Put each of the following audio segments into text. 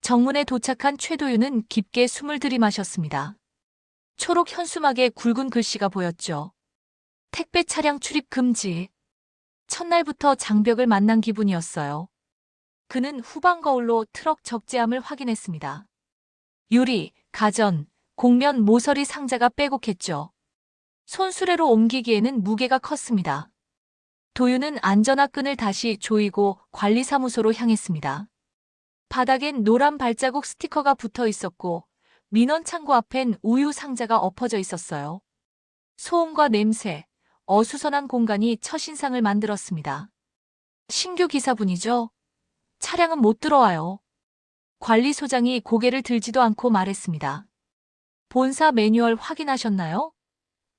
정문에 도착한 최도윤은 깊게 숨을 들이마셨습니다. 초록 현수막에 굵은 글씨가 보였죠. 택배 차량 출입 금지. 첫날부터 장벽을 만난 기분이었어요. 그는 후방 거울로 트럭 적재함을 확인했습니다. 유리, 가전, 곡면 모서리 상자가 빼곡했죠. 손수레로 옮기기에는 무게가 컸습니다. 도윤은 안전화끈을 다시 조이고 관리사무소로 향했습니다. 바닥엔 노란 발자국 스티커가 붙어 있었고 민원 창고 앞엔 우유 상자가 엎어져 있었어요. 소음과 냄새, 어수선한 공간이 첫인상을 만들었습니다. 신규 기사분이죠? 차량은 못 들어와요. 관리소장이 고개를 들지도 않고 말했습니다. 본사 매뉴얼 확인하셨나요?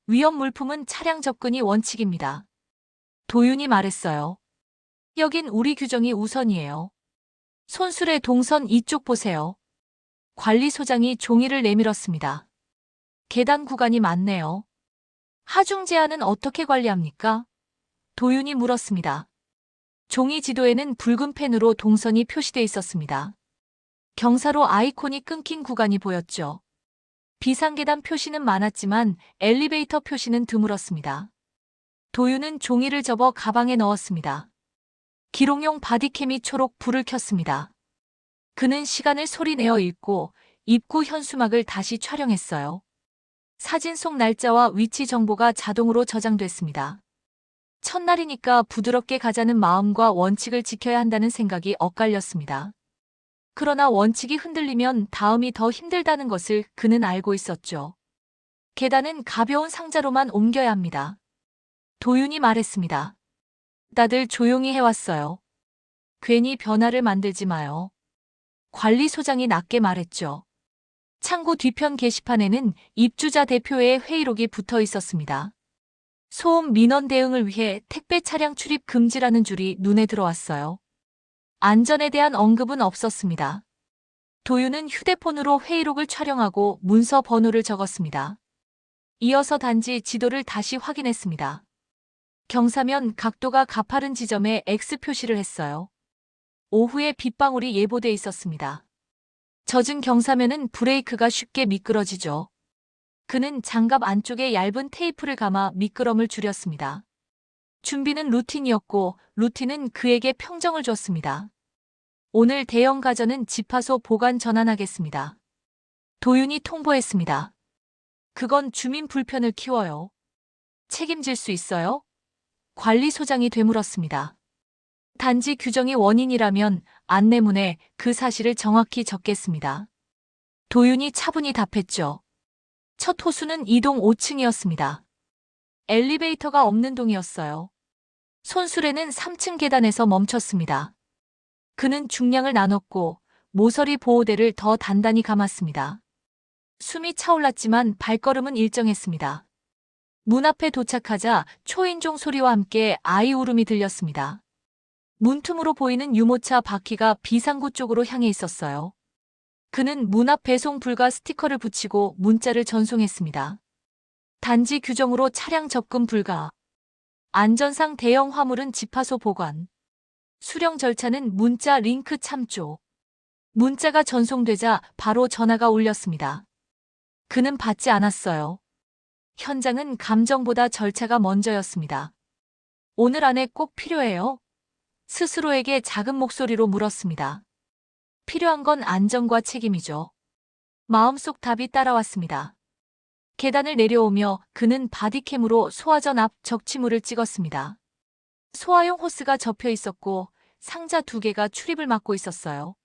위험 물품은 차량 접근이 원칙입니다. 도윤이 말했어요. 여긴 우리 규정이 우선이에요. 손수레 동선 이쪽 보세요. 관리소장이 종이를 내밀었습니다. 계단 구간이 많네요. 하중 제한은 어떻게 관리합니까? 도윤이 물었습니다. 종이 지도에는 붉은 펜으로 동선이 표시돼 있었습니다. 경사로 아이콘이 끊긴 구간이 보였죠. 비상계단 표시는 많았지만 엘리베이터 표시는 드물었습니다. 도윤은 종이를 접어 가방에 넣었습니다. 기록용 바디캠이 초록 불을 켰습니다. 그는 시간을 소리내어 읽고 입구 현수막을 다시 촬영했어요. 사진 속 날짜와 위치 정보가 자동으로 저장됐습니다. 첫날이니까 부드럽게 가자는 마음과 원칙을 지켜야 한다는 생각이 엇갈렸습니다. 그러나 원칙이 흔들리면 다음이 더 힘들다는 것을 그는 알고 있었죠. 계단은 가벼운 상자로만 옮겨야 합니다. 도윤이 말했습니다. 다들 조용히 해왔어요. 괜히 변화를 만들지 마요. 관리소장이 낮게 말했죠. 창고 뒤편 게시판에는 입주자 대표의 회의록이 붙어 있었습니다. 소음 민원 대응을 위해 택배 차량 출입 금지라는 줄이 눈에 들어왔어요. 안전에 대한 언급은 없었습니다. 도윤은 휴대폰으로 회의록을 촬영하고 문서 번호를 적었습니다. 이어서 단지 지도를 다시 확인했습니다. 경사면 각도가 가파른 지점에 X 표시를 했어요. 오후에 빗방울이 예보돼 있었습니다. 젖은 경사면은 브레이크가 쉽게 미끄러지죠. 그는 장갑 안쪽에 얇은 테이프를 감아 미끄럼을 줄였습니다. 준비는 루틴이었고 루틴은 그에게 평정을 줬습니다. 오늘 대형 가전은 지파소 보관 전환하겠습니다. 도윤이 통보했습니다. 그건 주민 불편을 키워요. 책임질 수 있어요? 관리소장이 되물었습니다. 단지 규정이 원인이라면 안내문에 그 사실을 정확히 적겠습니다. 도윤이 차분히 답했죠. 첫 호수는 이동 5층이었습니다. 엘리베이터가 없는 동이었어요. 손수레는 3층 계단에서 멈췄습니다. 그는 중량을 나눴고 모서리 보호대를 더 단단히 감았습니다. 숨이 차올랐지만 발걸음은 일정했습니다. 문 앞에 도착하자 초인종 소리와 함께 아이 울음이 들렸습니다. 문틈으로 보이는 유모차 바퀴가 비상구 쪽으로 향해 있었어요. 그는 문 앞 배송 불가 스티커를 붙이고 문자를 전송했습니다. 단지 규정으로 차량 접근 불가. 안전상 대형 화물은 지파소 보관. 수령 절차는 문자 링크 참조. 문자가 전송되자 바로 전화가 울렸습니다. 그는 받지 않았어요. 현장은 감정보다 절차가 먼저였습니다. 오늘 안에 꼭 필요해요? 스스로에게 작은 목소리로 물었습니다. 필요한 건 안전과 책임이죠. 마음속 답이 따라왔습니다. 계단을 내려오며 그는 바디캠으로 소화전 앞 적치물을 찍었습니다. 소화용 호스가 접혀 있었고 상자 2개가 출입을 막고 있었어요.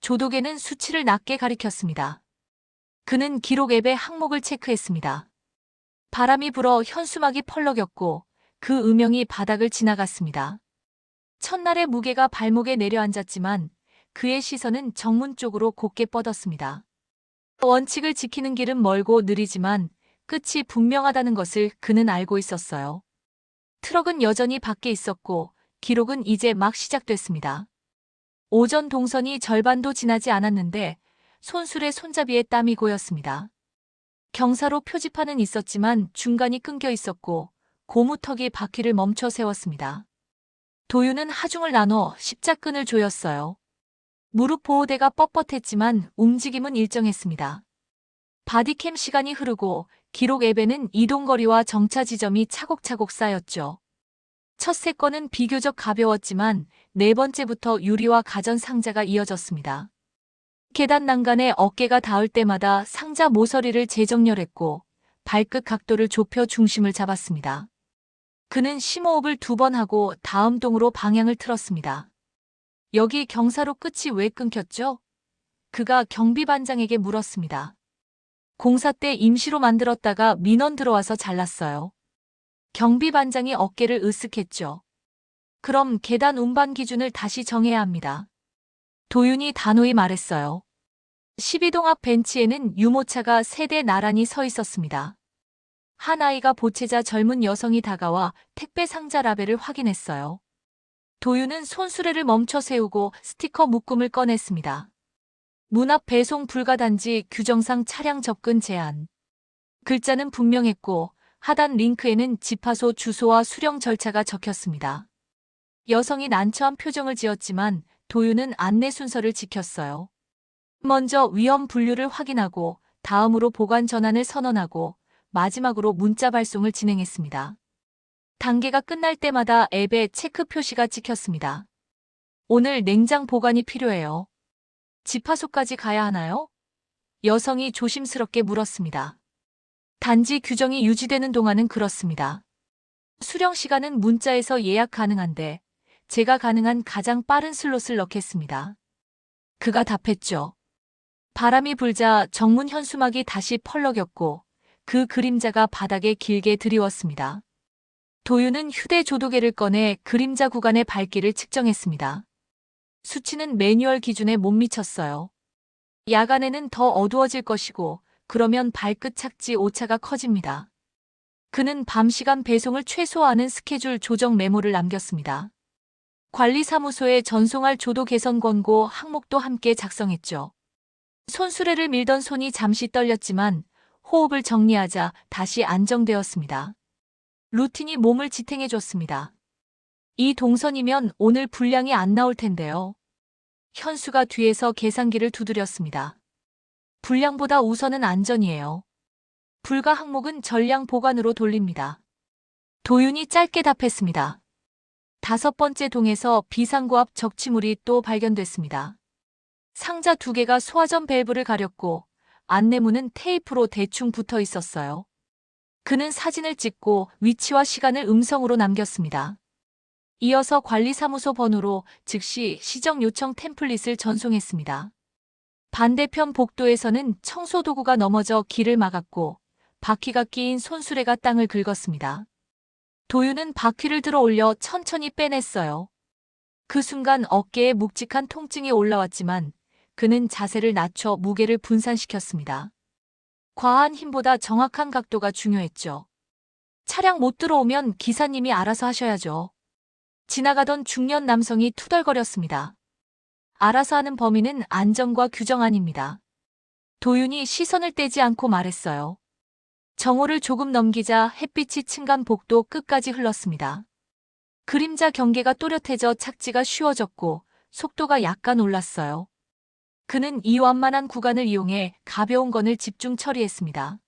조도개는 수치를 낮게 가리켰습니다. 그는 기록 앱의 항목을 체크했습니다. 바람이 불어 현수막이 펄럭였고 그 음영이 바닥을 지나갔습니다. 첫날의 무게가 발목에 내려앉았지만 그의 시선은 정문 쪽으로 곧게 뻗었습니다. 원칙을 지키는 길은 멀고 느리지만 끝이 분명하다는 것을 그는 알고 있었어요. 트럭은 여전히 밖에 있었고 기록은 이제 막 시작됐습니다. 오전 동선이 절반도 지나지 않았는데 손수레 손잡이에 땀이 고였습니다. 경사로 표지판은 있었지만 중간이 끊겨 있었고 고무턱이 바퀴를 멈춰 세웠습니다. 도윤은 하중을 나눠 십자끈을 조였어요. 무릎 보호대가 뻣뻣했지만 움직임은 일정했습니다. 바디캠 시간이 흐르고 기록 앱에는 이동거리와 정차 지점이 차곡차곡 쌓였죠. 첫 세 건은 비교적 가벼웠지만 네 번째부터 유리와 가전 상자가 이어졌습니다. 계단 난간에 어깨가 닿을 때마다 상자 모서리를 재정렬했고 발끝 각도를 좁혀 중심을 잡았습니다. 그는 심호흡을 2번 하고 다음 동으로 방향을 틀었습니다. 여기 경사로 끝이 왜 끊겼죠? 그가 경비반장에게 물었습니다. 공사 때 임시로 만들었다가 민원 들어와서 잘랐어요. 경비반장이 어깨를 으쓱했죠. 그럼 계단 운반 기준을 다시 정해야 합니다. 도윤이 단호히 말했어요. 12동 앞 벤치에는 유모차가 3대 나란히 서 있었습니다. 한 아이가 보채자 젊은 여성이 다가와 택배 상자 라벨을 확인했어요. 도윤은 손수레를 멈춰 세우고 스티커 묶음을 꺼냈습니다. 문 앞 배송 불가 단지 규정상 차량 접근 제한. 글자는 분명했고 하단 링크에는 집하소 주소와 수령 절차가 적혔습니다. 여성이 난처한 표정을 지었지만 도윤은 안내 순서를 지켰어요. 먼저 위험 분류를 확인하고 다음으로 보관 전환을 선언하고 마지막으로 문자 발송을 진행했습니다. 단계가 끝날 때마다 앱에 체크 표시가 찍혔습니다. 오늘 냉장 보관이 필요해요. 집하소까지 가야 하나요? 여성이 조심스럽게 물었습니다. 단지 규정이 유지되는 동안은 그렇습니다. 수령 시간은 문자에서 예약 가능한데 제가 가능한 가장 빠른 슬롯을 넣겠습니다. 그가 답했죠. 바람이 불자 정문 현수막이 다시 펄럭였고 그 그림자가 바닥에 길게 드리웠습니다. 도윤은 휴대조도계를 꺼내 그림자 구간의 밝기를 측정했습니다. 수치는 매뉴얼 기준에 못 미쳤어요. 야간에는 더 어두워질 것이고 그러면 발끝 착지 오차가 커집니다. 그는 밤 시간 배송을 최소화하는 스케줄 조정 메모를 남겼습니다. 관리사무소에 전송할 조도 개선 권고 항목도 함께 작성했죠. 손수레를 밀던 손이 잠시 떨렸지만 호흡을 정리하자 다시 안정되었습니다. 루틴이 몸을 지탱해줬습니다. 이 동선이면 오늘 분량이 안 나올 텐데요. 현수가 뒤에서 계산기를 두드렸습니다. 분량보다 우선은 안전이에요. 불가 항목은 전량 보관으로 돌립니다. 도윤이 짧게 답했습니다. 5번째 동에서 비상고압 적치물이 또 발견됐습니다. 상자 2개가 소화전 밸브를 가렸고 안내문은 테이프로 대충 붙어 있었어요. 그는 사진을 찍고 위치와 시간을 음성으로 남겼습니다. 이어서 관리사무소 번호로 즉시 시정 요청 템플릿을 전송했습니다. 반대편 복도에서는 청소도구가 넘어져 길을 막았고 바퀴가 끼인 손수레가 땅을 긁었습니다. 도윤은 바퀴를 들어 올려 천천히 빼냈어요. 그 순간 어깨에 묵직한 통증이 올라왔지만 그는 자세를 낮춰 무게를 분산시켰습니다. 과한 힘보다 정확한 각도가 중요했죠. 차량 못 들어오면 기사님이 알아서 하셔야죠. 지나가던 중년 남성이 투덜거렸습니다. 알아서 하는 범위는 안전과 규정 아닙니다. 도윤이 시선을 떼지 않고 말했어요. 정오를 조금 넘기자 햇빛이 층간 복도 끝까지 흘렀습니다. 그림자 경계가 또렷해져 착지가 쉬워졌고 속도가 약간 올랐어요. 그는 이 완만한 구간을 이용해 가벼운 건을 집중 처리했습니다.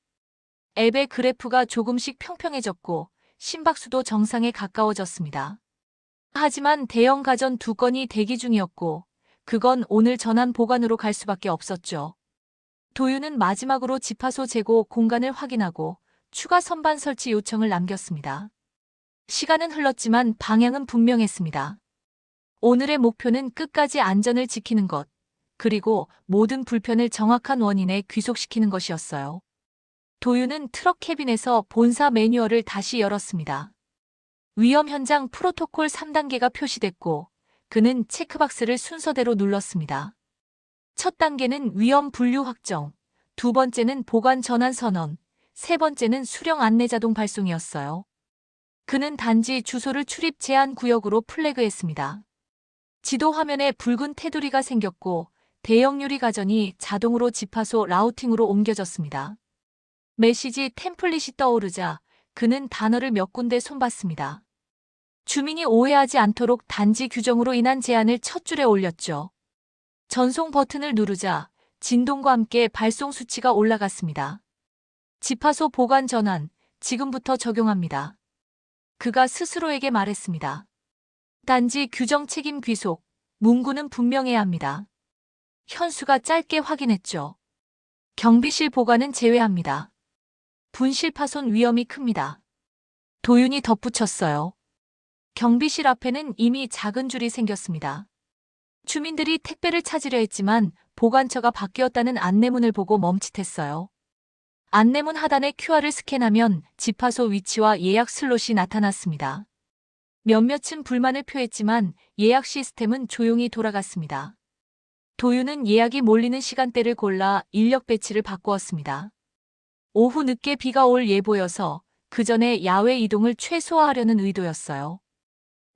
앱의 그래프가 조금씩 평평해졌고 심박수도 정상에 가까워졌습니다. 하지만 대형 가전 2건이 대기 중이었고 그건 오늘 전환 보관으로 갈 수밖에 없었죠. 도윤은 마지막으로 집하소 재고 공간을 확인하고 추가 선반 설치 요청을 남겼습니다. 시간은 흘렀지만 방향은 분명했습니다. 오늘의 목표는 끝까지 안전을 지키는 것, 그리고 모든 불편을 정확한 원인에 귀속시키는 것이었어요. 도윤은 트럭 캐빈에서 본사 매뉴얼을 다시 열었습니다. 위험 현장 프로토콜 3단계가 표시됐고 그는 체크박스를 순서대로 눌렀습니다. 첫 단계는 위험 분류 확정, 2번째는 보관 전환 선언, 3번째는 수령 안내 자동 발송이었어요. 그는 단지 주소를 출입 제한 구역으로 플래그했습니다. 지도 화면에 붉은 테두리가 생겼고 대형 유리 가전이 자동으로 집하소 라우팅으로 옮겨졌습니다. 메시지 템플릿이 떠오르자 그는 단어를 몇 군데 손봤습니다. 주민이 오해하지 않도록 단지 규정으로 인한 제한을 첫 줄에 올렸죠. 전송 버튼을 누르자 진동과 함께 발송 수치가 올라갔습니다. 지파소 보관 전환, 지금부터 적용합니다. 그가 스스로에게 말했습니다. 단지 규정 책임 귀속, 문구는 분명해야 합니다. 현수가 짧게 확인했죠. 경비실 보관은 제외합니다. 분실 파손 위험이 큽니다. 도윤이 덧붙였어요. 경비실 앞에는 이미 작은 줄이 생겼습니다. 주민들이 택배를 찾으려 했지만 보관처가 바뀌었다는 안내문을 보고 멈칫했어요. 안내문 하단의 QR을 스캔하면 지파소 위치와 예약 슬롯이 나타났습니다. 몇몇은 불만을 표했지만 예약 시스템은 조용히 돌아갔습니다. 도윤은 예약이 몰리는 시간대를 골라 인력 배치를 바꾸었습니다. 오후 늦게 비가 올 예보여서 그 전에 야외 이동을 최소화하려는 의도였어요.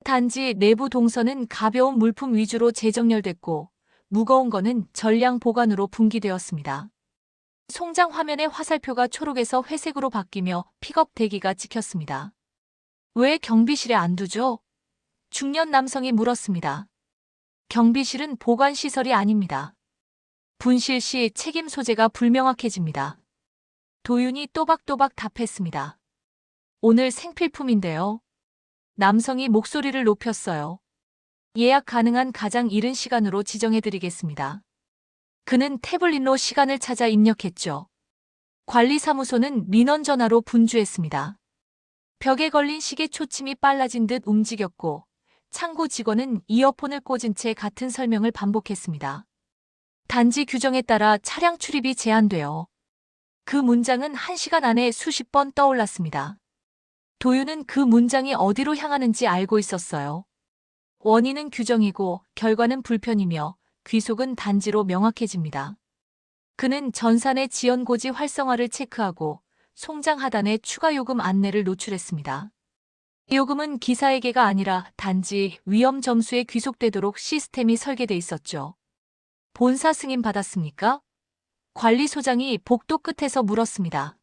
단지 내부 동선은 가벼운 물품 위주로 재정렬됐고 무거운 거는 전량 보관으로 분기되었습니다. 송장 화면의 화살표가 초록에서 회색으로 바뀌며 픽업 대기가 찍혔습니다. 왜 경비실에 안 두죠? 중년 남성이 물었습니다. 경비실은 보관시설이 아닙니다. 분실 시 책임 소재가 불명확해집니다. 도윤이 또박또박 답했습니다. 오늘 생필품인데요. 남성이 목소리를 높였어요. 예약 가능한 가장 이른 시간으로 지정해드리겠습니다. 그는 태블릿로 시간을 찾아 입력했죠. 관리사무소는 민원 전화로 분주했습니다. 벽에 걸린 시계 초침이 빨라진 듯 움직였고 창구 직원은 이어폰을 꽂은 채 같은 설명을 반복했습니다. 단지 규정에 따라 차량 출입이 제한되어. 그 문장은 1시간 안에 수십 번 떠올랐습니다. 도윤은 그 문장이 어디로 향하는지 알고 있었어요. 원인은 규정이고 결과는 불편이며 귀속은 단지로 명확해집니다. 그는 전산의 지연고지 활성화를 체크하고 송장 하단에 추가 요금 안내를 노출했습니다. 이 요금은 기사에게가 아니라 단지 위험 점수에 귀속되도록 시스템이 설계돼 있었죠. 본사 승인 받았습니까? 관리소장이 복도 끝에서 물었습니다.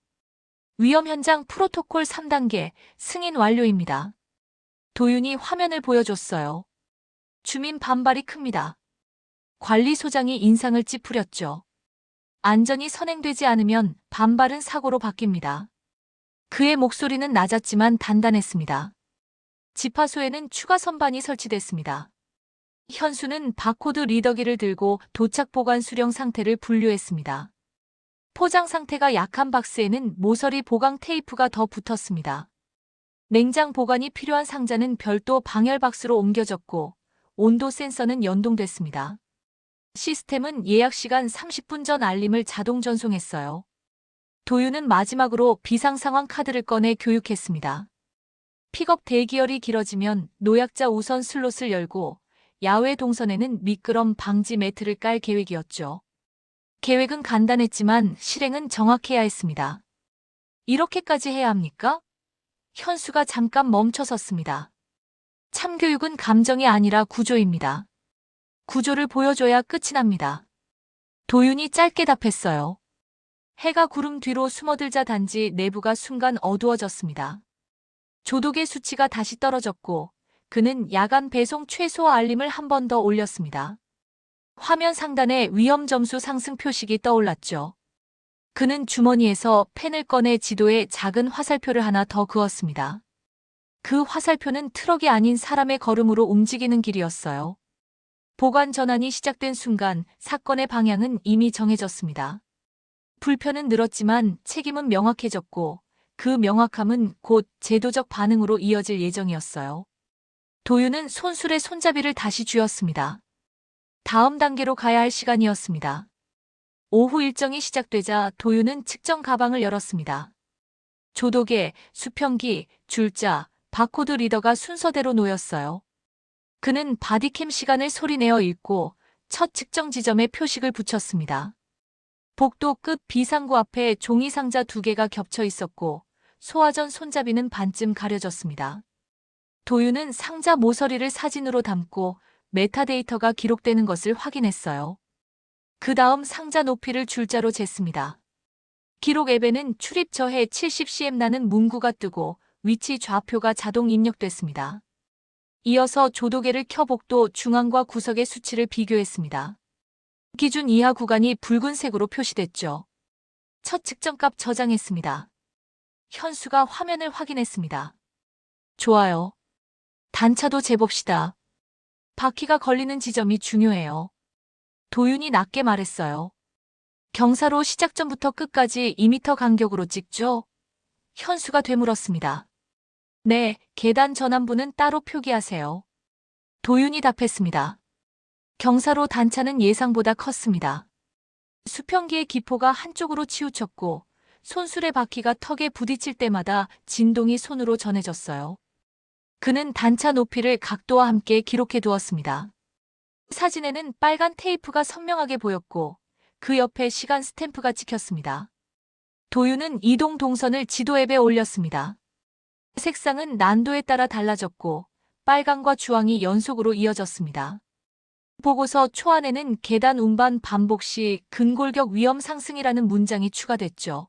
위험 현장 프로토콜 3단계 승인 완료입니다. 도윤이 화면을 보여줬어요. 주민 반발이 큽니다. 관리소장이 인상을 찌푸렸죠. 안전이 선행되지 않으면 반발은 사고로 바뀝니다. 그의 목소리는 낮았지만 단단했습니다. 지파소에는 추가 선반이 설치됐습니다. 현수는 바코드 리더기를 들고 도착 보관 수령 상태를 분류했습니다. 포장 상태가 약한 박스에는 모서리 보강 테이프가 더 붙었습니다. 냉장 보관이 필요한 상자는 별도 방열 박스로 옮겨졌고 온도 센서는 연동됐습니다. 시스템은 예약 시간 30분 전 알림을 자동 전송했어요. 도윤은 마지막으로 비상 상황 카드를 꺼내 교육했습니다. 픽업 대기열이 길어지면 노약자 우선 슬롯을 열고 야외 동선에는 미끄럼 방지 매트를 깔 계획이었죠. 계획은 간단했지만 실행은 정확해야 했습니다. 이렇게까지 해야 합니까? 현수가 잠깐 멈춰섰습니다. 참교육은 감정이 아니라 구조입니다. 구조를 보여줘야 끝이 납니다. 도윤이 짧게 답했어요. 해가 구름 뒤로 숨어들자 단지 내부가 순간 어두워졌습니다. 조독의 수치가 다시 떨어졌고 그는 야간 배송 최소 알림을 한 번 더 올렸습니다. 화면 상단에 위험 점수 상승 표식이 떠올랐죠. 그는 주머니에서 펜을 꺼내 지도에 작은 화살표를 하나 더 그었습니다. 그 화살표는 트럭이 아닌 사람의 걸음으로 움직이는 길이었어요. 보관 전환이 시작된 순간 사건의 방향은 이미 정해졌습니다. 불편은 늘었지만 책임은 명확해졌고 그 명확함은 곧 제도적 반응으로 이어질 예정이었어요. 도윤은 손술의 손잡이를 다시 쥐었습니다. 다음 단계로 가야 할 시간이었습니다. 오후 일정이 시작되자 도윤은 측정 가방을 열었습니다. 조도계, 수평기, 줄자, 바코드 리더가 순서대로 놓였어요. 그는 바디캠 시간을 소리내어 읽고 첫 측정 지점에 표식을 붙였습니다. 복도 끝 비상구 앞에 종이 상자 2개가 겹쳐 있었고 소화전 손잡이는 반쯤 가려졌습니다. 도윤은 상자 모서리를 사진으로 담고 메타데이터가 기록되는 것을 확인했어요. 그 다음 상자 높이를 줄자로 쟀습니다. 기록 앱에는 출입 저해 70cm 나는 문구가 뜨고 위치 좌표가 자동 입력됐습니다. 이어서 조도계를 켜 복도 중앙과 구석의 수치를 비교했습니다. 기준 이하 구간이 붉은색으로 표시됐죠. 첫 측정값 저장했습니다. 현수가 화면을 확인했습니다. 좋아요. 단차도 재봅시다. 바퀴가 걸리는 지점이 중요해요. 도윤이 낮게 말했어요. 경사로 시작점부터 끝까지 2m 간격으로 찍죠? 현수가 되물었습니다. 네, 계단 전환부는 따로 표기하세요. 도윤이 답했습니다. 경사로 단차는 예상보다 컸습니다. 수평기의 기포가 한쪽으로 치우쳤고 손수레 바퀴가 턱에 부딪힐 때마다 진동이 손으로 전해졌어요. 그는 단차 높이를 각도와 함께 기록해 두었습니다. 사진에는 빨간 테이프가 선명하게 보였고 그 옆에 시간 스탬프가 찍혔습니다. 도윤은 이동 동선을 지도 앱에 올렸습니다. 색상은 난도에 따라 달라졌고 빨강과 주황이 연속으로 이어졌습니다. 보고서 초안에는 계단 운반 반복 시 근골격 위험 상승이라는 문장이 추가됐죠.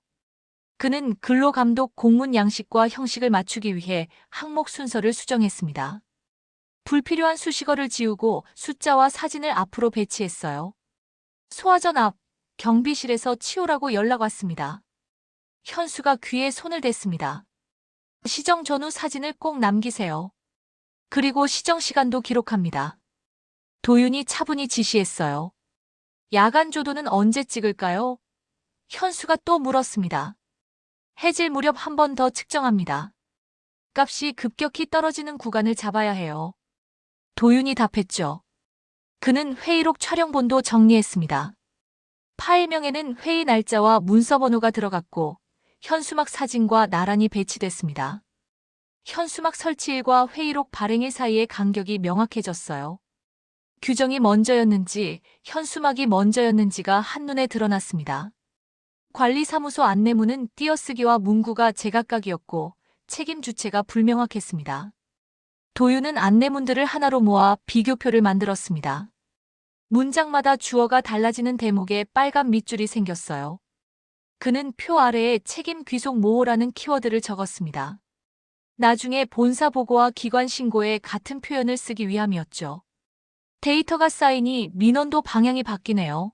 그는 근로감독 공문 양식과 형식을 맞추기 위해 항목 순서를 수정했습니다. 불필요한 수식어를 지우고 숫자와 사진을 앞으로 배치했어요. 소화전 앞, 경비실에서 치우라고 연락 왔습니다. 현수가 귀에 손을 댔습니다. 시정 전후 사진을 꼭 남기세요. 그리고 시정 시간도 기록합니다. 도윤이 차분히 지시했어요. 야간 조도는 언제 찍을까요? 현수가 또 물었습니다. 해질 무렵 한 번 더 측정합니다. 값이 급격히 떨어지는 구간을 잡아야 해요. 도윤이 답했죠. 그는 회의록 촬영본도 정리했습니다. 파일명에는 회의 날짜와 문서 번호가 들어갔고 현수막 사진과 나란히 배치됐습니다. 현수막 설치일과 회의록 발행일 사이의 간격이 명확해졌어요. 규정이 먼저였는지 현수막이 먼저였는지가 한눈에 드러났습니다. 관리사무소 안내문은 띄어쓰기와 문구가 제각각이었고 책임 주체가 불명확했습니다. 도윤은 안내문들을 하나로 모아 비교표를 만들었습니다. 문장마다 주어가 달라지는 대목에 빨간 밑줄이 생겼어요. 그는 표 아래에 책임 귀속 모호라는 키워드를 적었습니다. 나중에 본사 보고와 기관 신고에 같은 표현을 쓰기 위함이었죠. 데이터가 쌓이니 민원도 방향이 바뀌네요.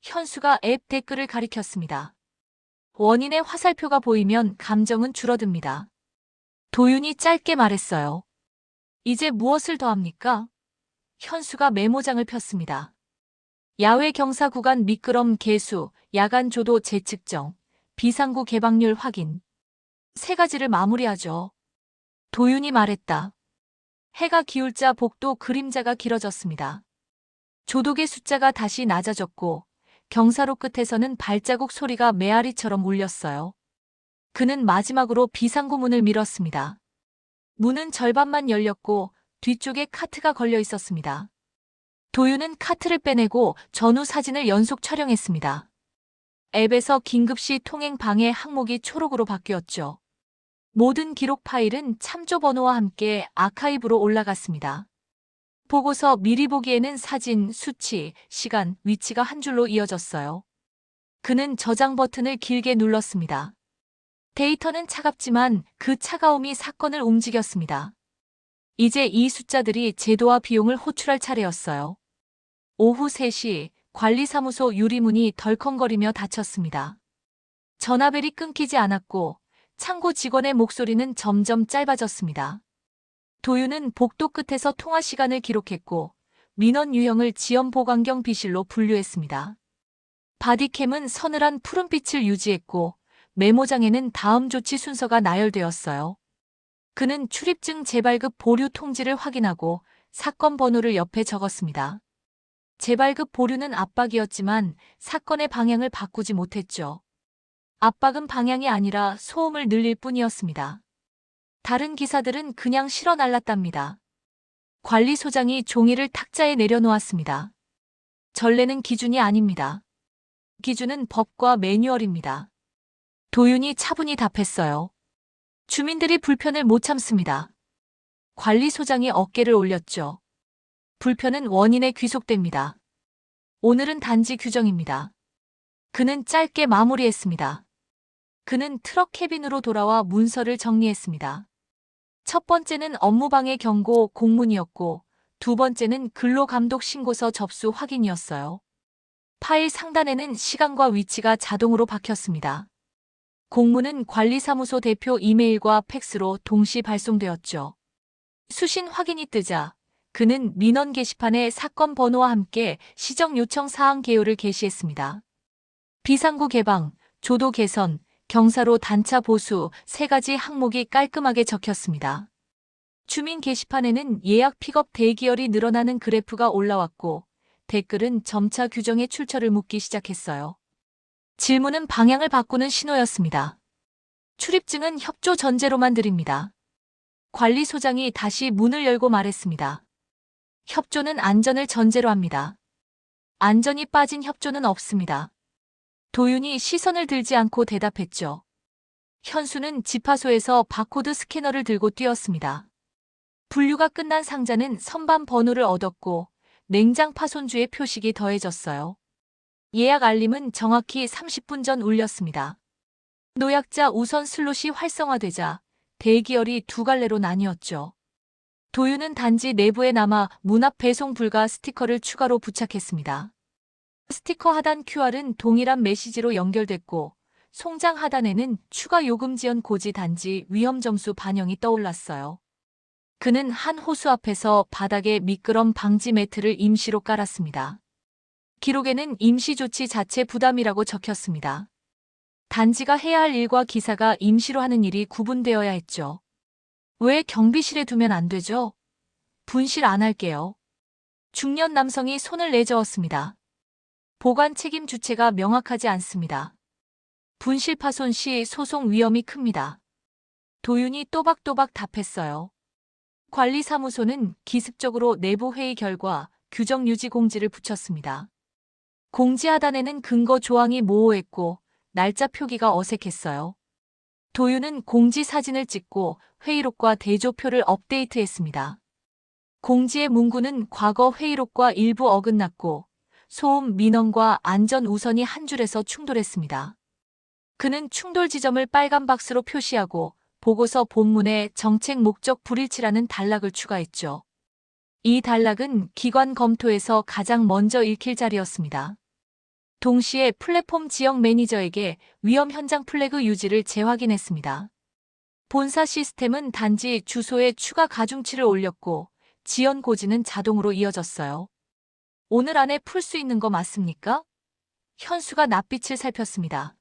현수가 앱 댓글을 가리켰습니다. 원인의 화살표가 보이면 감정은 줄어듭니다. 도윤이 짧게 말했어요. 이제 무엇을 더 합니까? 현수가 메모장을 폈습니다. 야외 경사 구간 미끄럼 개수, 야간 조도 재측정, 비상구 개방률 확인. 세 가지를 마무리하죠. 도윤이 말했다. 해가 기울자 복도 그림자가 길어졌습니다. 조독의 숫자가 다시 낮아졌고 경사로 끝에서는 발자국 소리가 메아리처럼 울렸어요. 그는 마지막으로 비상구 문을 밀었습니다. 문은 절반만 열렸고 뒤쪽에 카트가 걸려 있었습니다. 도윤은 카트를 빼내고 전후 사진을 연속 촬영했습니다. 앱에서 긴급시 통행 방해 항목이 초록으로 바뀌었죠. 모든 기록 파일은 참조 번호와 함께 아카이브로 올라갔습니다. 보고서 미리 보기에는 사진, 수치, 시간, 위치가 한 줄로 이어졌어요. 그는 저장 버튼을 길게 눌렀습니다. 데이터는 차갑지만 그 차가움이 사건을 움직였습니다. 이제 이 숫자들이 제도와 비용을 호출할 차례였어요. 오후 3시 관리사무소 유리문이 덜컹거리며 닫혔습니다. 전화벨이 끊기지 않았고 창고 직원의 목소리는 점점 짧아졌습니다. 도윤은 복도 끝에서 통화 시간을 기록했고 민원 유형을 지연 보강경 비실로 분류했습니다. 바디캠은 서늘한 푸른빛을 유지했고 메모장에는 다음 조치 순서가 나열되었어요. 그는 출입증 재발급 보류 통지를 확인하고 사건 번호를 옆에 적었습니다. 재발급 보류는 압박이었지만 사건의 방향을 바꾸지 못했죠. 압박은 방향이 아니라 소음을 늘릴 뿐이었습니다. 다른 기사들은 그냥 실어 날랐답니다. 관리소장이 종이를 탁자에 내려놓았습니다. 전례는 기준이 아닙니다. 기준은 법과 매뉴얼입니다. 도윤이 차분히 답했어요. 주민들이 불편을 못 참습니다. 관리소장이 어깨를 올렸죠. 불편은 원인에 귀속됩니다. 오늘은 단지 규정입니다. 그는 짧게 마무리했습니다. 그는 트럭 캐빈으로 돌아와 문서를 정리했습니다. 첫 번째는 업무방해 경고 공문이었고 두 번째는 근로감독 신고서 접수 확인이었어요. 파일 상단에는 시간과 위치가 자동으로 박혔습니다. 공문은 관리사무소 대표 이메일과 팩스로 동시 발송되었죠. 수신 확인이 뜨자 그는 민원 게시판에 사건 번호와 함께 시정 요청 사항 개요를 게시했습니다. 비상구 개방, 조도 개선, 경사로 단차 보수 3가지 항목이 깔끔하게 적혔습니다. 주민 게시판에는 예약 픽업 대기열이 늘어나는 그래프가 올라왔고 댓글은 점차 규정의 출처를 묻기 시작했어요. 질문은 방향을 바꾸는 신호였습니다. 출입증은 협조 전제로만 드립니다. 관리소장이 다시 문을 열고 말했습니다. 협조는 안전을 전제로 합니다. 안전이 빠진 협조는 없습니다. 도윤이 시선을 들지 않고 대답했죠. 현수는 지파소에서 바코드 스캐너를 들고 뛰었습니다. 분류가 끝난 상자는 선반 번호를 얻었고 냉장 파손주의 표식이 더해졌어요. 예약 알림은 정확히 30분 전 울렸습니다. 노약자 우선 슬롯이 활성화되자 대기열이 2갈래로 나뉘었죠. 도윤은 단지 내부에 남아 문 앞 배송 불가 스티커를 추가로 부착했습니다. 스티커 하단 QR은 동일한 메시지로 연결됐고 송장 하단에는 추가 요금 지연 고지 단지 위험 점수 반영이 떠올랐어요. 그는 한 호수 앞에서 바닥에 미끄럼 방지 매트를 임시로 깔았습니다. 기록에는 임시 조치 자체 부담이라고 적혔습니다. 단지가 해야 할 일과 기사가 임시로 하는 일이 구분되어야 했죠. 왜 경비실에 두면 안 되죠? 분실 안 할게요. 중년 남성이 손을 내저었습니다. 보관 책임 주체가 명확하지 않습니다. 분실 파손 시 소송 위험이 큽니다. 도윤이 또박또박 답했어요. 관리사무소는 기습적으로 내부 회의 결과 규정 유지 공지를 붙였습니다. 공지 하단에는 근거 조항이 모호했고 날짜 표기가 어색했어요. 도윤은 공지 사진을 찍고 회의록과 대조표를 업데이트했습니다. 공지의 문구는 과거 회의록과 일부 어긋났고 소음 민원과 안전 우선이 한 줄에서 충돌했습니다. 그는 충돌 지점을 빨간 박스로 표시하고 보고서 본문에 정책 목적 불일치라는 단락을 추가했죠. 이 단락은 기관 검토에서 가장 먼저 읽힐 자리였습니다. 동시에 플랫폼 지역 매니저에게 위험 현장 플래그 유지를 재확인했습니다. 본사 시스템은 단지 주소에 추가 가중치를 올렸고 지연 고지는 자동으로 이어졌어요. 오늘 안에 풀 수 있는 거 맞습니까? 현수가 낯빛을 살폈습니다.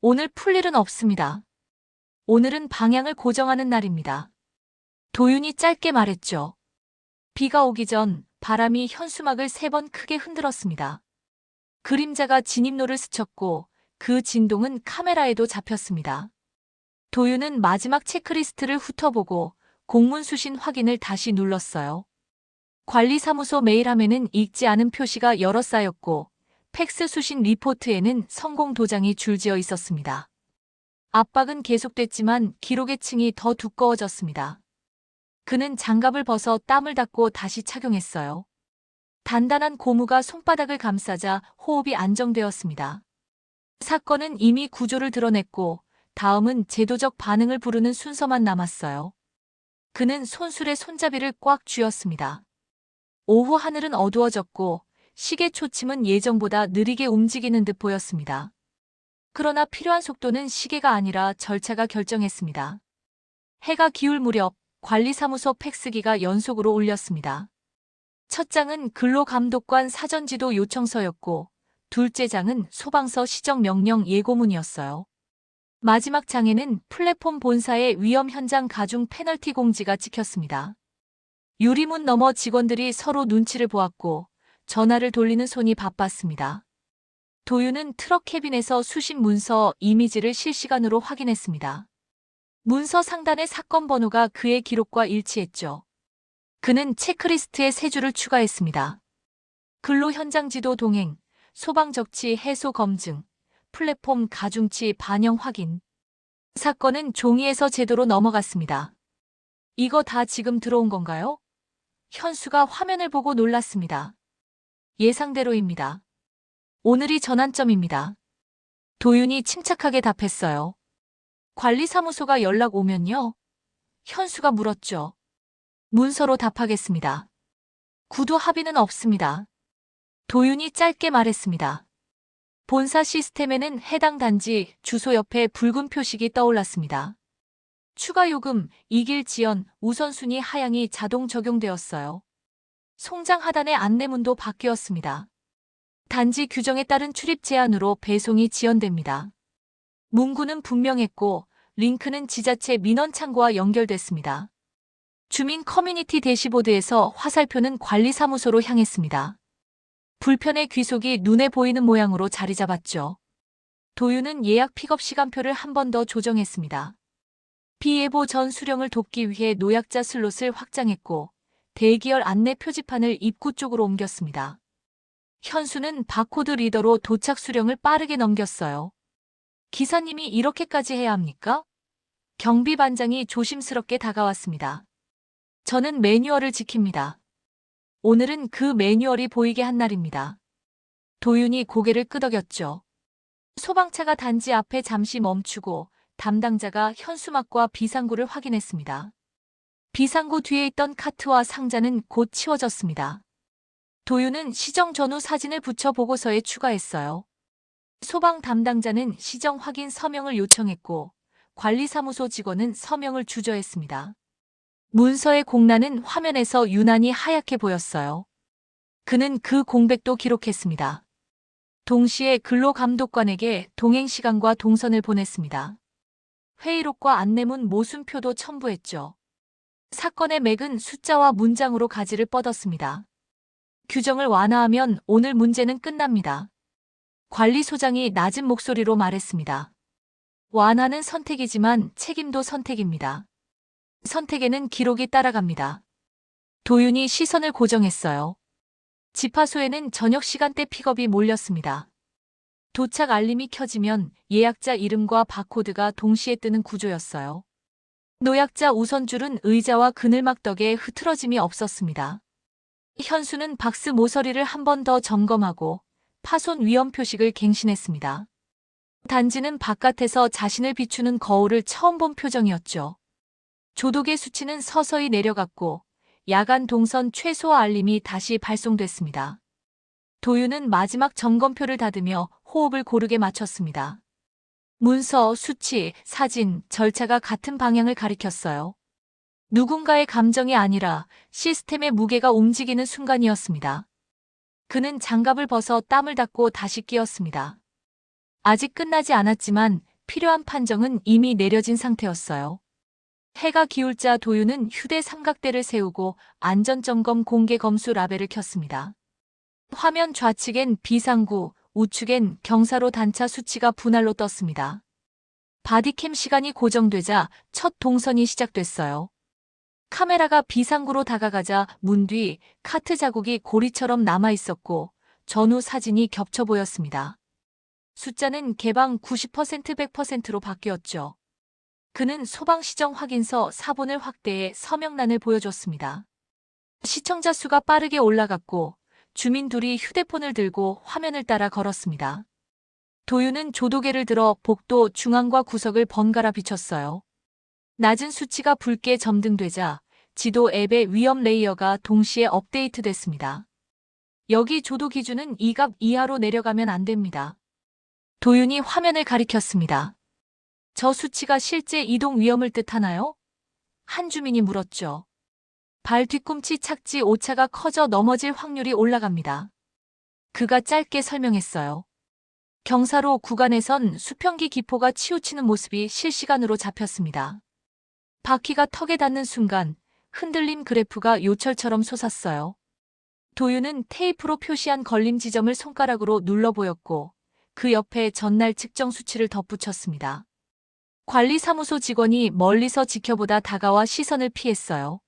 오늘 풀 일은 없습니다. 오늘은 방향을 고정하는 날입니다. 도윤이 짧게 말했죠. 비가 오기 전 바람이 현수막을 3번 크게 흔들었습니다. 그림자가 진입로를 스쳤고 그 진동은 카메라에도 잡혔습니다. 도윤은 마지막 체크리스트를 훑어보고 공문 수신 확인을 다시 눌렀어요. 관리사무소 메일함에는 읽지 않은 표시가 여러 쌓였고 팩스 수신 리포트에는 성공 도장이 줄지어 있었습니다. 압박은 계속됐지만 기록의 층이 더 두꺼워졌습니다. 그는 장갑을 벗어 땀을 닦고 다시 착용했어요. 단단한 고무가 손바닥을 감싸자 호흡이 안정되었습니다. 사건은 이미 구조를 드러냈고 다음은 제도적 반응을 부르는 순서만 남았어요. 그는 손술의 손잡이를 꽉 쥐었습니다. 오후 하늘은 어두워졌고 시계 초침은 예정보다 느리게 움직이는 듯 보였습니다. 그러나 필요한 속도는 시계가 아니라 절차가 결정했습니다. 해가 기울 무렵 관리사무소 팩스기가 연속으로 울렸습니다. 첫 장은 근로감독관 사전지도 요청서였고 둘째 장은 소방서 시정명령 예고문이었어요. 마지막 장에는 플랫폼 본사의 위험 현장 가중 페널티 공지가 찍혔습니다. 유리문 너머 직원들이 서로 눈치를 보았고 전화를 돌리는 손이 바빴습니다. 도윤은 트럭 캐빈에서 수신 문서 이미지를 실시간으로 확인했습니다. 문서 상단의 사건 번호가 그의 기록과 일치했죠. 그는 체크리스트에 3줄을 추가했습니다. 근로 현장 지도 동행, 소방 적치 해소 검증, 플랫폼 가중치 반영 확인. 사건은 종이에서 제도로 넘어갔습니다. 이거 다 지금 들어온 건가요? 현수가 화면을 보고 놀랐습니다. 예상대로입니다. 오늘이 전환점입니다. 도윤이 침착하게 답했어요. 관리사무소가 연락 오면요? 현수가 물었죠. 문서로 답하겠습니다. 구두 합의는 없습니다. 도윤이 짧게 말했습니다. 본사 시스템에는 해당 단지 주소 옆에 붉은 표식이 떠올랐습니다. 추가 요금, 이길 지연, 우선순위 하향이 자동 적용되었어요. 송장 하단의 안내문도 바뀌었습니다. 단지 규정에 따른 출입 제한으로 배송이 지연됩니다. 문구는 분명했고 링크는 지자체 민원 창구와 연결됐습니다. 주민 커뮤니티 대시보드에서 화살표는 관리사무소로 향했습니다. 불편의 귀속이 눈에 보이는 모양으로 자리 잡았죠. 도윤은 예약 픽업 시간표를 한 번 더 조정했습니다. 비예보 전 수령을 돕기 위해 노약자 슬롯을 확장했고 대기열 안내 표지판을 입구 쪽으로 옮겼습니다. 현수는 바코드 리더로 도착 수령을 빠르게 넘겼어요. 기사님이 이렇게까지 해야 합니까? 경비반장이 조심스럽게 다가왔습니다. 저는 매뉴얼을 지킵니다. 오늘은 그 매뉴얼이 보이게 한 날입니다. 도윤이 고개를 끄덕였죠. 소방차가 단지 앞에 잠시 멈추고 담당자가 현수막과 비상구를 확인했습니다. 비상구 뒤에 있던 카트와 상자는 곧 치워졌습니다. 도윤은 시정 전후 사진을 붙여 보고서에 추가했어요. 소방 담당자는 시정 확인 서명을 요청했고 관리사무소 직원은 서명을 주저했습니다. 문서의 공란은 화면에서 유난히 하얗게 보였어요. 그는 그 공백도 기록했습니다. 동시에 근로감독관에게 동행시간과 동선을 보냈습니다. 회의록과 안내문 모순표도 첨부했죠. 사건의 맥은 숫자와 문장으로 가지를 뻗었습니다. 규정을 완화하면 오늘 문제는 끝납니다. 관리소장이 낮은 목소리로 말했습니다. 완화는 선택이지만 책임도 선택입니다. 선택에는 기록이 따라갑니다. 도윤이 시선을 고정했어요. 집화소에는 저녁 시간대 픽업이 몰렸습니다. 도착 알림이 켜지면 예약자 이름과 바코드가 동시에 뜨는 구조였어요. 노약자 우선줄은 의자와 그늘막 덕에 흐트러짐이 없었습니다. 현수는 박스 모서리를 한 번 더 점검하고 파손 위험 표식을 갱신했습니다. 단지는 바깥에서 자신을 비추는 거울을 처음 본 표정이었죠. 조독의 수치는 서서히 내려갔고 야간 동선 최소 알림이 다시 발송됐습니다. 도윤은 마지막 점검표를 닫으며 호흡을 고르게 맞췄습니다. 문서, 수치, 사진, 절차가 같은 방향을 가리켰어요. 누군가의 감정이 아니라 시스템의 무게가 움직이는 순간이었습니다. 그는 장갑을 벗어 땀을 닦고 다시 끼었습니다. 아직 끝나지 않았지만 필요한 판정은 이미 내려진 상태였어요. 해가 기울자 도윤은 휴대 삼각대를 세우고 안전점검 공개 검수 라벨을 켰습니다. 화면 좌측엔 비상구, 우측엔 경사로 단차 수치가 분할로 떴습니다. 바디캠 시간이 고정되자 첫 동선이 시작됐어요. 카메라가 비상구로 다가가자 문 뒤 카트 자국이 고리처럼 남아 있었고 전후 사진이 겹쳐 보였습니다. 숫자는 개방 90% 100%로 바뀌었죠. 그는 소방시정 확인서 사본을 확대해 서명란을 보여줬습니다. 시청자 수가 빠르게 올라갔고 주민 둘이 휴대폰을 들고 화면을 따라 걸었습니다. 도윤은 조도개를 들어 복도 중앙과 구석을 번갈아 비췄어요. 낮은 수치가 붉게 점등되자 지도 앱의 위험 레이어가 동시에 업데이트됐습니다. 여기 조도 기준은 2갑 이하로 내려가면 안 됩니다. 도윤이 화면을 가리켰습니다. 저 수치가 실제 이동 위험을 뜻하나요? 한 주민이 물었죠. 발 뒤꿈치 착지 오차가 커져 넘어질 확률이 올라갑니다. 그가 짧게 설명했어요. 경사로 구간에선 수평기 기포가 치우치는 모습이 실시간으로 잡혔습니다. 바퀴가 턱에 닿는 순간 흔들림 그래프가 요철처럼 솟았어요. 도윤은 테이프로 표시한 걸림 지점을 손가락으로 눌러 보였고 그 옆에 전날 측정 수치를 덧붙였습니다. 관리사무소 직원이 멀리서 지켜보다 다가와 시선을 피했어요.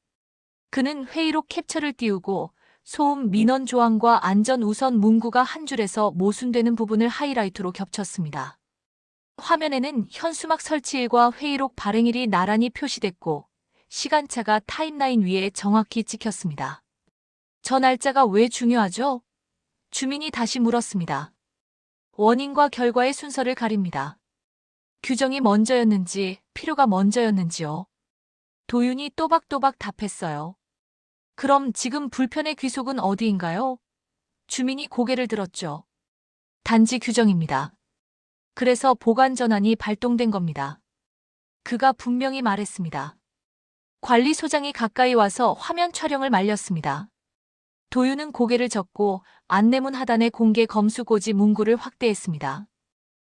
그는 회의록 캡처를 띄우고 소음 민원 조항과 안전 우선 문구가 한 줄에서 모순되는 부분을 하이라이트로 겹쳤습니다. 화면에는 현수막 설치일과 회의록 발행일이 나란히 표시됐고 시간차가 타임라인 위에 정확히 찍혔습니다. 저 날짜가 왜 중요하죠? 주민이 다시 물었습니다. 원인과 결과의 순서를 가립니다. 규정이 먼저였는지 필요가 먼저였는지요. 도윤이 또박또박 답했어요. 그럼 지금 불편의 귀속은 어디인가요? 주민이 고개를 들었죠. 단지 규정입니다. 그래서 보관 전환이 발동된 겁니다. 그가 분명히 말했습니다. 관리소장이 가까이 와서 화면 촬영을 말렸습니다. 도윤은 고개를 젓고 안내문 하단의 공개 검수고지 문구를 확대했습니다.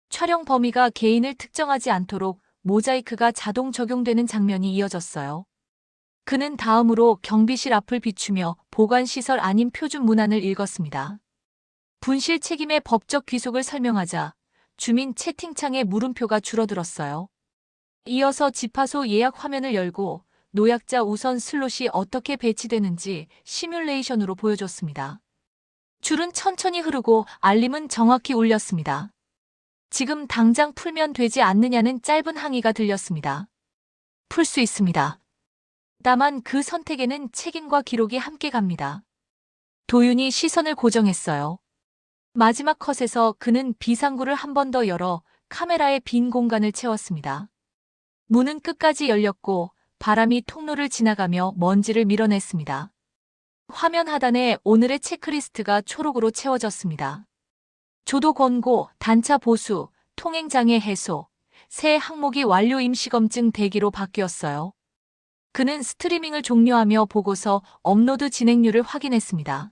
촬영 범위가 개인을 특정하지 않도록 모자이크가 자동 적용되는 장면이 이어졌어요. 그는 다음으로 경비실 앞을 비추며 보관시설 아닌 표준 문안을 읽었습니다. 분실 책임의 법적 귀속을 설명하자 주민 채팅창에 물음표가 줄어들었어요. 이어서 집화소 예약 화면을 열고 노약자 우선 슬롯이 어떻게 배치되는지 시뮬레이션으로 보여줬습니다. 줄은 천천히 흐르고 알림은 정확히 울렸습니다. 지금 당장 풀면 되지 않느냐는 짧은 항의가 들렸습니다. 풀 수 있습니다. 다만 그 선택에는 책임과 기록이 함께 갑니다. 도윤이 시선을 고정했어요. 마지막 컷에서 그는 비상구를 한 번 더 열어 카메라의 빈 공간을 채웠습니다. 문은 끝까지 열렸고 바람이 통로를 지나가며 먼지를 밀어냈습니다. 화면 하단에 오늘의 체크리스트가 초록으로 채워졌습니다. 조도 권고, 단차 보수, 통행장애 해소, 새 항목이 완료 임시검증 대기로 바뀌었어요. 그는 스트리밍을 종료하며 보고서 업로드 진행률을 확인했습니다.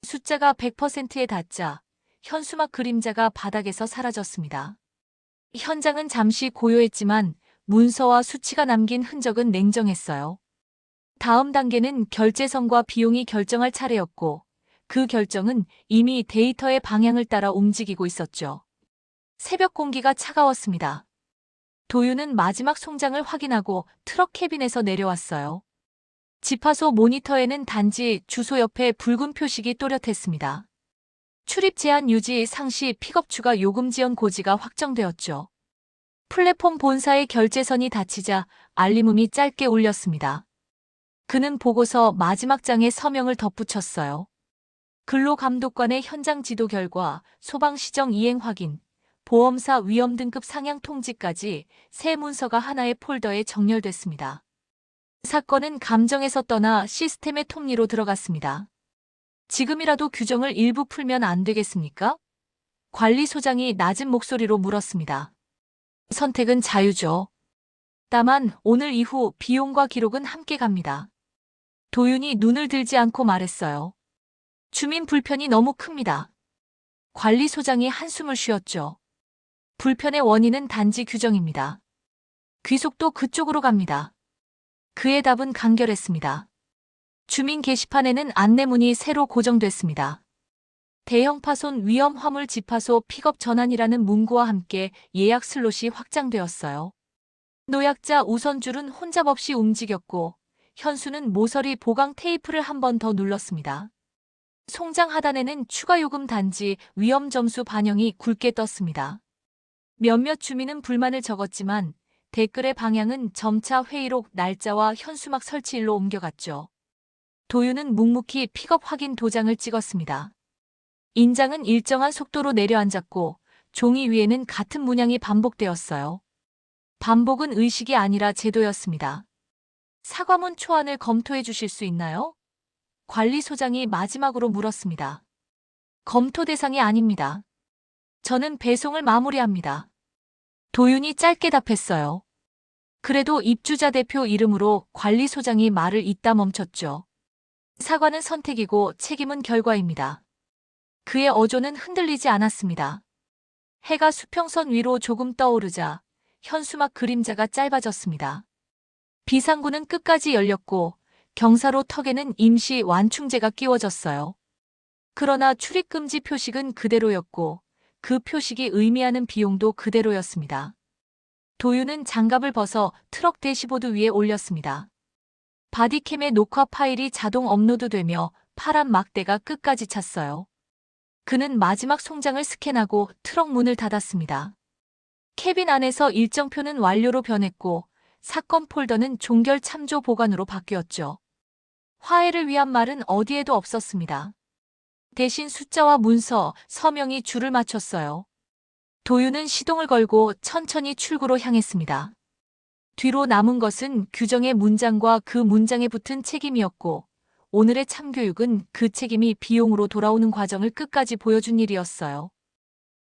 숫자가 100%에 닿자 현수막 그림자가 바닥에서 사라졌습니다. 현장은 잠시 고요했지만 문서와 수치가 남긴 흔적은 냉정했어요. 다음 단계는 결제선과 비용이 결정할 차례였고 그 결정은 이미 데이터의 방향을 따라 움직이고 있었죠. 새벽 공기가 차가웠습니다. 도윤은 마지막 송장을 확인하고 트럭 캐빈에서 내려왔어요. 집화소 모니터에는 단지 주소 옆에 붉은 표식이 또렷했습니다. 출입 제한 유지 상시 픽업 추가 요금 지연 고지가 확정되었죠. 플랫폼 본사의 결제선이 닫히자 알림음이 짧게 울렸습니다. 그는 보고서 마지막 장에 서명을 덧붙였어요. 근로감독관의 현장 지도 결과, 소방시정 이행 확인, 보험사 위험 등급 상향 통지까지 새 문서가 하나의 폴더에 정렬됐습니다. 사건은 감정에서 떠나 시스템의 톱니로 들어갔습니다. 지금이라도 규정을 일부 풀면 안 되겠습니까? 관리소장이 낮은 목소리로 물었습니다. 선택은 자유죠. 다만 오늘 이후 비용과 기록은 함께 갑니다. 도윤이 눈을 들지 않고 말했어요. 주민 불편이 너무 큽니다. 관리소장이 한숨을 쉬었죠. 불편의 원인은 단지 규정입니다. 귀속도 그쪽으로 갑니다. 그의 답은 간결했습니다. 주민 게시판에는 안내문이 새로 고정됐습니다. 대형 파손 위험 화물 집화소 픽업 전환이라는 문구와 함께 예약 슬롯이 확장되었어요. 노약자 우선줄은 혼잡 없이 움직였고 현수는 모서리 보강 테이프를 한 번 더 눌렀습니다. 송장 하단에는 추가 요금 단지 위험 점수 반영이 굵게 떴습니다. 몇몇 주민은 불만을 적었지만 댓글의 방향은 점차 회의록 날짜와 현수막 설치일로 옮겨갔죠. 도윤은 묵묵히 픽업 확인 도장을 찍었습니다. 인장은 일정한 속도로 내려앉았고 종이 위에는 같은 문양이 반복되었어요. 반복은 의식이 아니라 제도였습니다. 사과문 초안을 검토해 주실 수 있나요? 관리소장이 마지막으로 물었습니다. 검토 대상이 아닙니다. 저는 배송을 마무리합니다. 도윤이 짧게 답했어요. 그래도 입주자 대표 이름으로 관리소장이 말을 잇다 멈췄죠. 사과는 선택이고 책임은 결과입니다. 그의 어조는 흔들리지 않았습니다. 해가 수평선 위로 조금 떠오르자 현수막 그림자가 짧아졌습니다. 비상구는 끝까지 열렸고 경사로 턱에는 임시 완충제가 끼워졌어요. 그러나 출입금지 표식은 그대로였고 그 표식이 의미하는 비용도 그대로였습니다. 도윤은 장갑을 벗어 트럭 대시보드 위에 올렸습니다. 바디캠의 녹화 파일이 자동 업로드되며 파란 막대가 끝까지 찼어요. 그는 마지막 송장을 스캔하고 트럭 문을 닫았습니다. 캐빈 안에서 일정표는 완료로 변했고 사건 폴더는 종결 참조 보관으로 바뀌었죠. 화해를 위한 말은 어디에도 없었습니다. 대신 숫자와 문서, 서명이 줄을 맞췄어요. 도윤은 시동을 걸고 천천히 출구로 향했습니다. 뒤로 남은 것은 규정의 문장과 그 문장에 붙은 책임이었고 오늘의 참교육은 그 책임이 비용으로 돌아오는 과정을 끝까지 보여준 일이었어요.